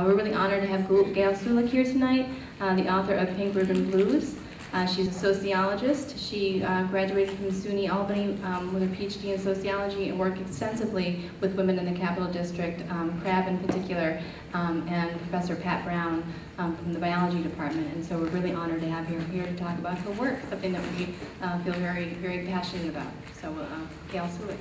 We're really honored to have Gayle Sulik here tonight, the author of Pink Ribbon Blues. She's a sociologist. She graduated from SUNY Albany with a PhD in sociology and worked extensively with women in the Capital District, Crabb in particular, and Professor Pat Brown from the biology department. And so we're really honored to have her here to talk about her work, something that we feel very, very passionate about. So Gayle Sulik.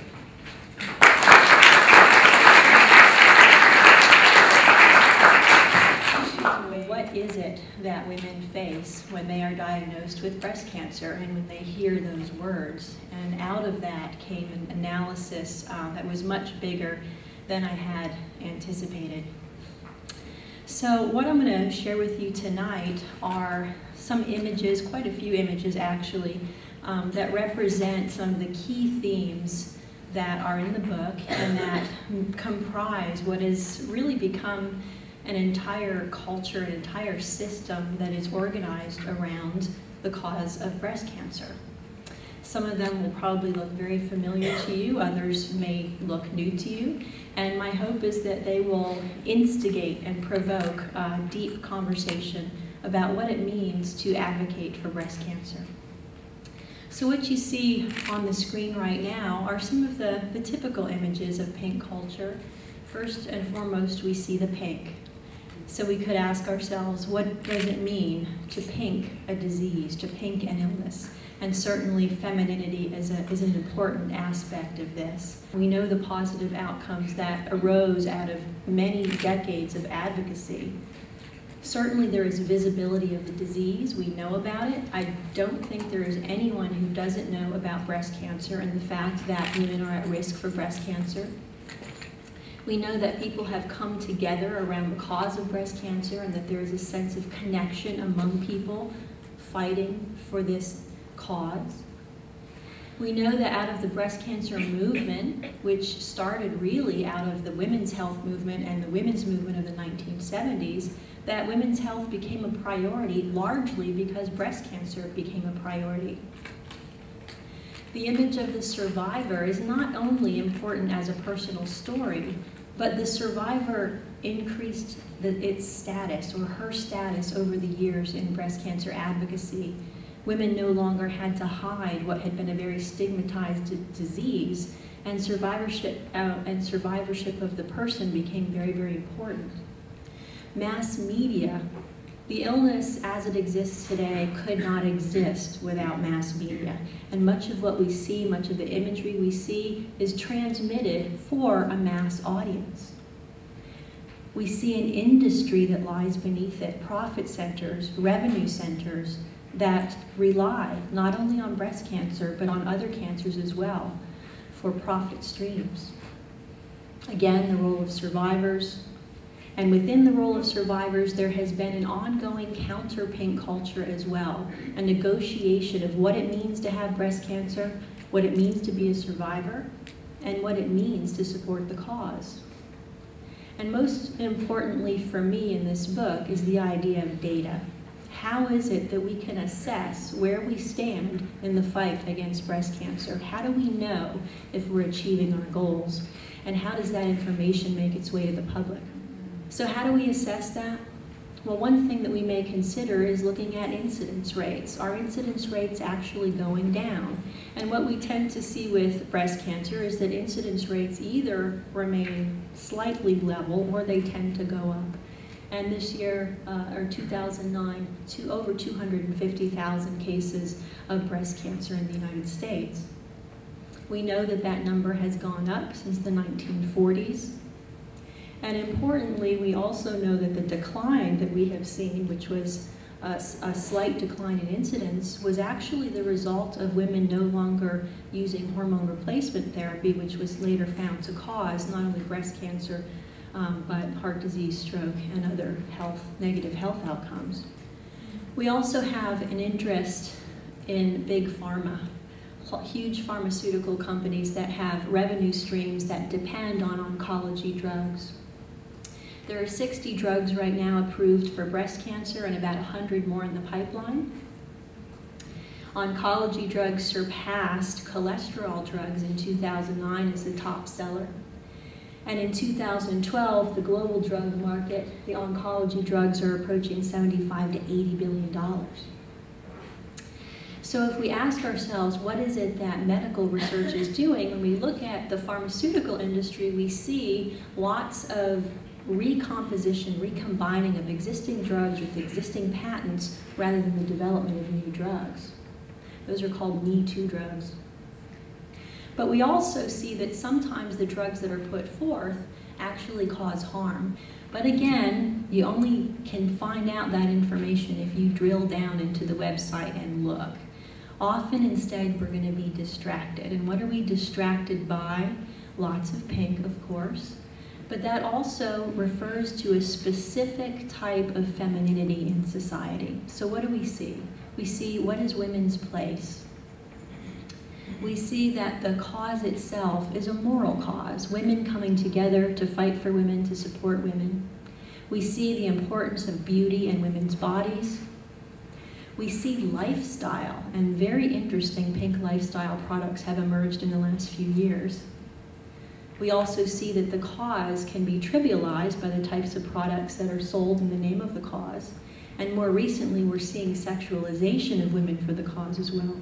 What is it that women face when they are diagnosed with breast cancer and when they hear those words? And out of that came an analysis that was much bigger than I had anticipated. So what I'm going to share with you tonight are some images, quite a few images actually, that represent some of the key themes that are in the book and that comprise what has really become an entire culture, an entire system that is organized around the cause of breast cancer. Some of them will probably look very familiar to you, others may look new to you, and my hope is that they will instigate and provoke a deep conversation about what it means to advocate for breast cancer. So what you see on the screen right now are some of the typical images of pink culture. First and foremost, we see the pink. So we could ask ourselves, what does it mean to pink a disease, to pink an illness? And certainly femininity is an important aspect of this. We know the positive outcomes that arose out of many decades of advocacy. Certainly there is visibility of the disease, we know about it. I don't think there is anyone who doesn't know about breast cancer and the fact that women are at risk for breast cancer. We know that people have come together around the cause of breast cancer and that there is a sense of connection among people fighting for this cause. We know that out of the breast cancer movement, which started really out of the women's health movement and the women's movement of the 1970s, that women's health became a priority largely because breast cancer became a priority. The image of the survivor is not only important as a personal story, but the survivor increased its status or her status over the years in breast cancer advocacy. Women no longer had to hide what had been a very stigmatized disease, and survivorship of the person became very, very important. Mass media, the illness as it exists today could not exist without mass media. And much of what we see, much of the imagery we see is transmitted for a mass audience. We see an industry that lies beneath it, profit centers, revenue centers that rely not only on breast cancer, but on other cancers as well for profit streams. Again, the role of survivors. And within the role of survivors, there has been an ongoing counter-pink culture as well, a negotiation of what it means to have breast cancer, what it means to be a survivor, and what it means to support the cause. And most importantly for me in this book is the idea of data. How is it that we can assess where we stand in the fight against breast cancer? How do we know if we're achieving our goals? And how does that information make its way to the public? So how do we assess that? Well, one thing that we may consider is looking at incidence rates. Are incidence rates actually going down? And what we tend to see with breast cancer is that incidence rates either remain slightly level or they tend to go up. And this year, or 2009, over 250,000 cases of breast cancer in the United States. We know that that number has gone up since the 1940s. And importantly, we also know that the decline that we have seen, which was a slight decline in incidence, was actually the result of women no longer using hormone replacement therapy, which was later found to cause not only breast cancer, but heart disease, stroke, and other negative health outcomes. We also have an interest in big pharma, huge pharmaceutical companies that have revenue streams that depend on oncology drugs. There are 60 drugs right now approved for breast cancer and about 100 more in the pipeline. Oncology drugs surpassed cholesterol drugs in 2009 as the top seller. And in 2012, the global drug market, the oncology drugs are approaching $75 to $80 billion. So if we ask ourselves, what is it that medical research is doing? When we look at the pharmaceutical industry, we see lots of recomposition, recombining of existing drugs with existing patents rather than the development of new drugs. Those are called Me Too drugs. But we also see that sometimes the drugs that are put forth actually cause harm. But again, you only can find out that information if you drill down into the website and look. Often instead we're going to be distracted. And what are we distracted by? Lots of pink, of course. But that also refers to a specific type of femininity in society. So what do we see? We see, what is women's place? We see that the cause itself is a moral cause, women coming together to fight for women, to support women. We see the importance of beauty in women's bodies. We see lifestyle, and very interesting pink lifestyle products have emerged in the last few years. We also see that the cause can be trivialized by the types of products that are sold in the name of the cause. And more recently, we're seeing sexualization of women for the cause as well.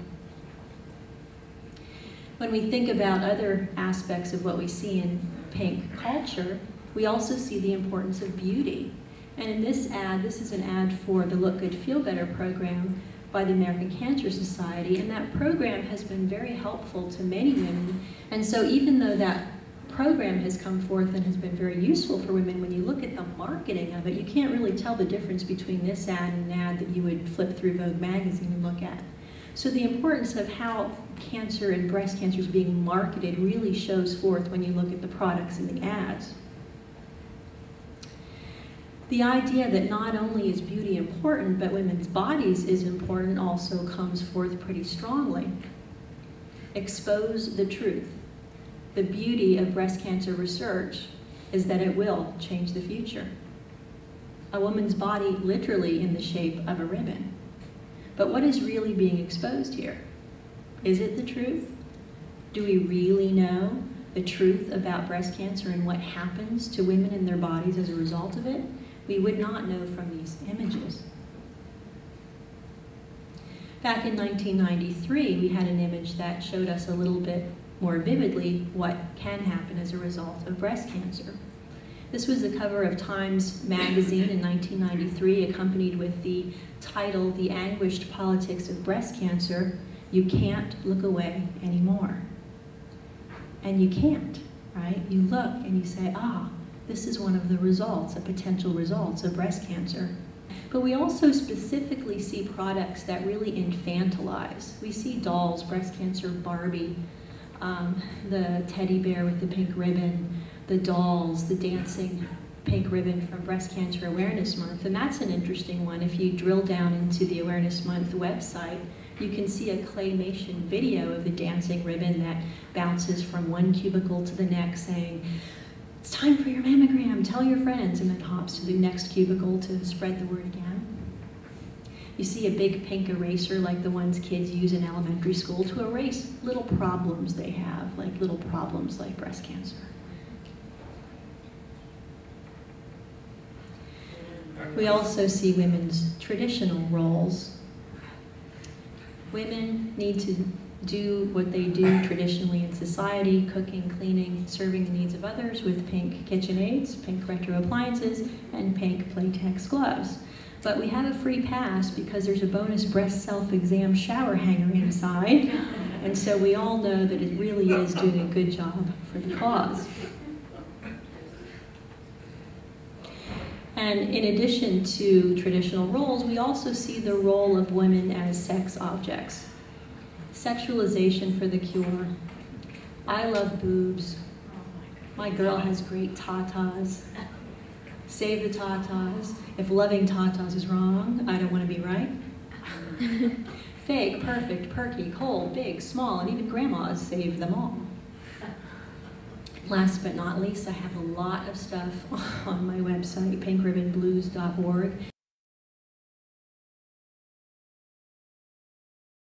When we think about other aspects of what we see in pink culture, we also see the importance of beauty. And in this ad, this is an ad for the Look Good, Feel Better program by the American Cancer Society, and that program has been very helpful to many women. And so even though that program has come forth and has been very useful for women, when you look at the marketing of it, you can't really tell the difference between this ad and an ad that you would flip through Vogue magazine and look at. So the importance of how cancer and breast cancer is being marketed really shows forth when you look at the products in the ads. The idea that not only is beauty important, but women's bodies is important also comes forth pretty strongly. Expose the truth. The beauty of breast cancer research is that it will change the future. A woman's body literally in the shape of a ribbon. But what is really being exposed here? Is it the truth? Do we really know the truth about breast cancer and what happens to women in their bodies as a result of it? We would not know from these images. Back in 1993, we had an image that showed us a little bit more vividly what can happen as a result of breast cancer. This was the cover of Times magazine in 1993, accompanied with the title, "The Anguished Politics of Breast Cancer, You Can't Look Away Anymore." And you can't, right? You look and you say, ah, this is one of the results, the potential results of breast cancer. But we also specifically see products that really infantilize. We see dolls, breast cancer, Barbie, the teddy bear with the pink ribbon, the dolls, the dancing pink ribbon from Breast Cancer Awareness Month. And that's an interesting one. If you drill down into the Awareness Month website, you can see a claymation video of the dancing ribbon that bounces from one cubicle to the next saying, "It's time for your mammogram, tell your friends," and then hops to the next cubicle to spread the word again. You see a big pink eraser like the ones kids use in elementary school to erase little problems they have, like little problems like breast cancer. We also see women's traditional roles. Women need to do what they do traditionally in society: cooking, cleaning, serving the needs of others with pink KitchenAids, pink retro appliances, and pink Playtex gloves. But we have a free pass because there's a bonus breast self-exam shower hanger inside, and so we all know that it really is doing a good job for the cause. And in addition to traditional roles, we also see the role of women as sex objects. Sexualization for the cure. I love boobs. My girl has great tatas. Save the tatas. If loving tatas is wrong, I don't want to be right. Fake, perfect, perky, cold, big, small, and even grandmas save them all. Last but not least, I have a lot of stuff on my website, pinkribbonblues.org.